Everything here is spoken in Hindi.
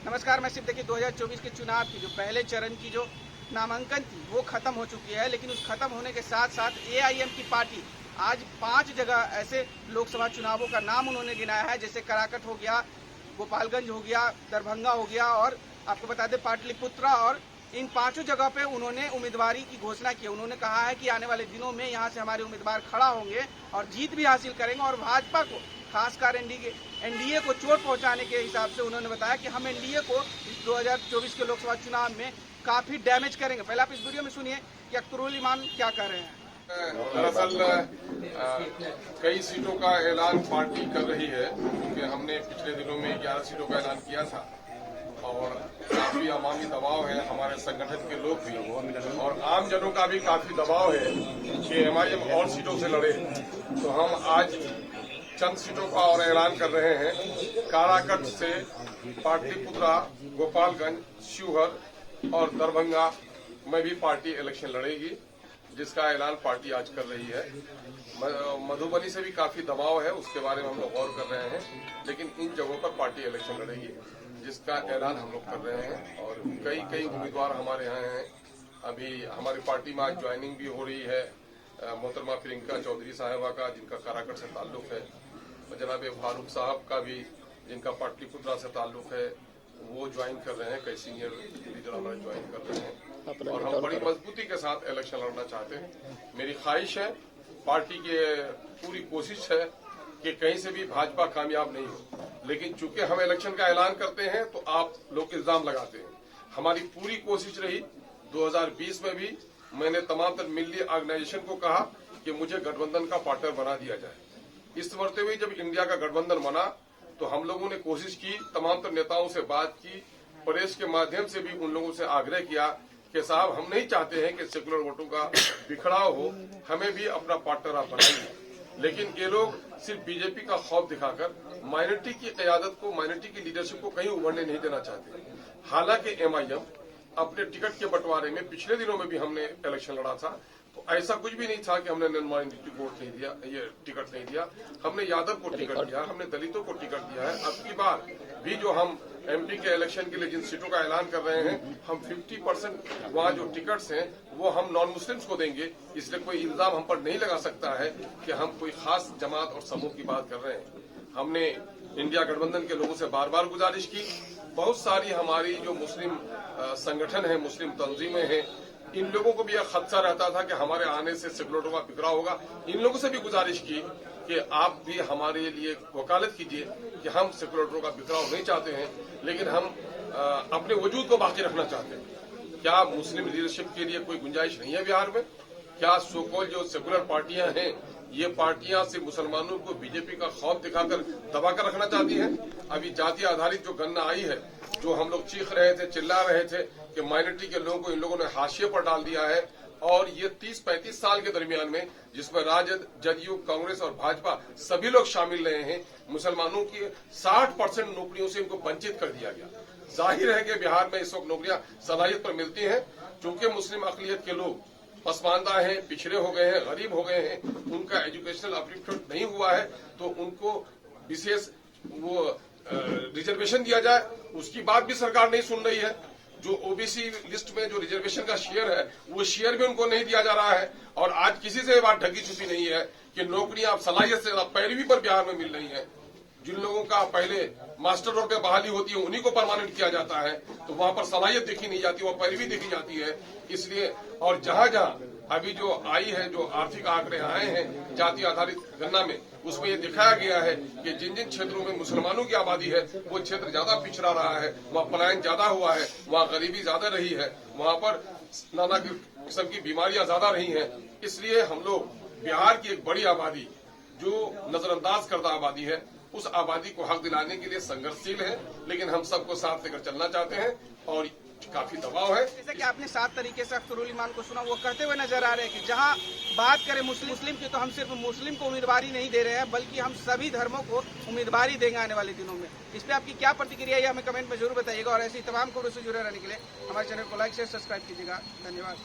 नमस्कार। मैं सिर्फ देखिए 2024 के चुनाव की जो पहले चरण की जो नामांकन थी वो खत्म हो चुकी है, लेकिन उस खत्म होने के साथ साथ एआईएम की पार्टी आज 5 जगह ऐसे लोकसभा चुनावों का नाम उन्होंने गिनाया है, जैसे कराकट हो गया, गोपालगंज हो गया, दरभंगा हो गया और आपको बता दें पाटलिपुत्रा। और इन 5 जगह पे उन्होंने उम्मीदवारी की घोषणा की। उन्होंने कहा है कि आने वाले दिनों में यहाँ से हमारे उम्मीदवार खड़ा होंगे और जीत भी हासिल करेंगे। और भाजपा को खासकर एनडीए को चोट पहुंचाने के हिसाब से उन्होंने बताया कि हम एनडीए को इस 2024 के लोकसभा चुनाव में काफी डैमेज करेंगे। पहले आप इस वीडियो में सुनिए कि अख्तरुल ईमान क्या कह रहे हैं। दरअसल कई सीटों का ऐलान पार्टी कर रही है, क्योंकि हमने पिछले दिनों में 11 सीटों का ऐलान किया था और काफी अवामी दबाव है, हमारे संगठन के लोग भी और आम जनों का भी काफी दबाव है कि एमआईएम और सीटों से लड़े। तो हम आज चंद सीटों का और ऐलान कर रहे हैं। काराकट से पाटलिपुत्रा, गोपालगंज, शिवहर और दरभंगा में भी पार्टी इलेक्शन लड़ेगी, जिसका ऐलान पार्टी आज कर रही है। मधुबनी से भी काफी दबाव है, उसके बारे में हम लोग गौर कर रहे हैं, लेकिन इन जगहों पर पार्टी इलेक्शन लड़ेगी, जिसका ऐलान हम लोग कर रहे हैं। और कई उम्मीदवार हमारे यहाँ हैं। अभी हमारी पार्टी में आज ज्वाइनिंग भी हो रही है मोहतरमा प्रियंका चौधरी साहिबा का, जिनका काराकट से ताल्लुक है, और जनाब फारूक साहब का भी, जिनका पाटलिपुत्रा से ताल्लुक है, वो ज्वाइन कर रहे हैं। कई सीनियर लीडर हमारे ज्वाइन कर रहे हैं और हम बड़ी मजबूती के साथ इलेक्शन लड़ना चाहते हैं। मेरी ख्वाहिश है, पार्टी की पूरी कोशिश है कि कहीं से भी भाजपा कामयाब नहीं हो, लेकिन चूंकि हम इलेक्शन का ऐलान करते हैं तो आप लोग इल्जाम लगाते हैं। हमारी पूरी कोशिश रही 2020 में भी, मैंने तमाम तर मिली ऑर्गेनाइजेशन को कहा कि मुझे गठबंधन का पार्टनर बना दिया जाए। इस मरते हुए जब इंडिया का गठबंधन बना तो हम लोगों ने कोशिश की, तमाम तर नेताओं से बात की, प्रेस के माध्यम से भी उन लोगों से आग्रह किया कि साहब हम नहीं चाहते हैं कि सेकुलर वोटों का बिखराव हो, हमें भी अपना पार्टनर आप बनाइए। लेकिन ये लोग सिर्फ बीजेपी का खौफ दिखाकर माइनॉरिटी की क़यादत को, माइनॉरिटी की लीडरशिप को कहीं उभरने नहीं देना चाहते। हालांकि एमआईएम अपने टिकट के बंटवारे में पिछले दिनों में भी हमने इलेक्शन लड़ा था, तो ऐसा कुछ भी नहीं था कि हमने नॉन माइनॉरिटी को वोट नहीं दिया, ये टिकट नहीं दिया। हमने यादव को टिकट दिया, हमने दलितों को टिकट दिया है। अब की बार भी जो हम एमपी के इलेक्शन के लिए जिन सीटों का ऐलान कर रहे हैं, हम 50% वहाँ जो टिकट्स हैं वो हम नॉन मुस्लिम्स को देंगे। इसलिए कोई इल्जाम हम पर नहीं लगा सकता है कि हम कोई खास जमात और समूह की बात कर रहे हैं। हमने इंडिया गठबंधन के लोगों से बार बार गुजारिश की। बहुत सारी हमारी जो मुस्लिम संगठन है, मुस्लिम तंजीमें हैं, इन लोगों को भी यह खदशा रहता था कि हमारे आने से सेकुलरों का बिखराव होगा। इन लोगों से भी गुजारिश की कि आप भी हमारे लिए वकालत कीजिए कि हम सेकुलरों का बिखराव नहीं चाहते हैं, लेकिन हम अपने वजूद को बाकी रखना चाहते हैं। क्या मुस्लिम लीडरशिप के लिए कोई गुंजाइश नहीं है बिहार में? क्या सोकॉल जो सेकुलर पार्टियां हैं, ये पार्टियां सिर्फ मुसलमानों को बीजेपी का खौफ दिखाकर दबाकर रखना चाहती हैं? अभी जाति आधारित जो गणना आई है, जो हम लोग चीख रहे थे, चिल्ला रहे थे कि माइनॉरिटी के लोगों को इन लोगों ने हाशिए पर डाल दिया है, और ये 30-35 साल के दरमियान में, जिसमें राजद, जदयू, कांग्रेस और भाजपा सभी लोग शामिल रहे हैं, मुसलमानों की 60% नौकरियों से इनको वंचित कर दिया गया। जाहिर है कि बिहार में इस वक्त नौकरियां सलाहियत पर मिलती हैं, चूंकि मुस्लिम अकलियत के लोग पसमानदा हैं, पिछड़े हो गए हैं, गरीब हो गए हैं, उनका एजुकेशनल अपलिफ्टमेंट नहीं हुआ है, तो उनको विशेष वो रिजर्वेशन दिया जाए, उसकी बात भी सरकार नहीं सुन रही है। जो ओबीसी लिस्ट में जो रिजर्वेशन का शेयर है, वो शेयर भी उनको नहीं दिया जा रहा है। और आज किसी से ये बात ढकी छुपी नहीं है कि नौकरियां अब सलाहियत से पैरवी पर बिहार में मिल रही है। जिन लोगों का पहले मास्टर रोड पे बहाली होती है, उन्हीं को परमानेंट किया जाता है, तो वहां पर सलाहियत देखी नहीं जाती, वह पैरवी देखी जाती है। इसलिए और जहां अभी जो आई है, जो आर्थिक आंकड़े आए हैं जाति आधारित गणना में, उसमें ये दिखाया गया है कि जिन जिन क्षेत्रों में मुसलमानों की आबादी है, वो क्षेत्र ज्यादा पिछड़ा रहा है, वहाँ पलायन ज्यादा हुआ है, वहाँ गरीबी ज्यादा रही है, वहाँ पर नाना किस्म की बीमारियां ज्यादा रही हैं। इसलिए हम लोग बिहार की एक बड़ी आबादी, जो नजरअंदाज करदा आबादी है, उस आबादी को हक दिलाने के लिए संघर्षशील है, लेकिन हम सबको साथ लेकर चलना चाहते हैं और काफी दबाव है। जैसे कि आपने 7 तरीके से अख्तरुल ईमान को सुना, वो कहते हुए नजर आ रहे हैं कि जहां बात करें मुस्लिम की, तो हम सिर्फ मुस्लिम को उम्मीदवारी नहीं दे रहे हैं, बल्कि हम सभी धर्मों को उम्मीदवारी देंगे आने वाले दिनों में। इस पर आपकी क्या प्रतिक्रिया है, हमें कमेंट में जरूर बताइएगा। और ऐसी तमाम खबरों से जुड़े रहने के लिए हमारे चैनल को लाइक शेयर सब्सक्राइब कीजिएगा। धन्यवाद।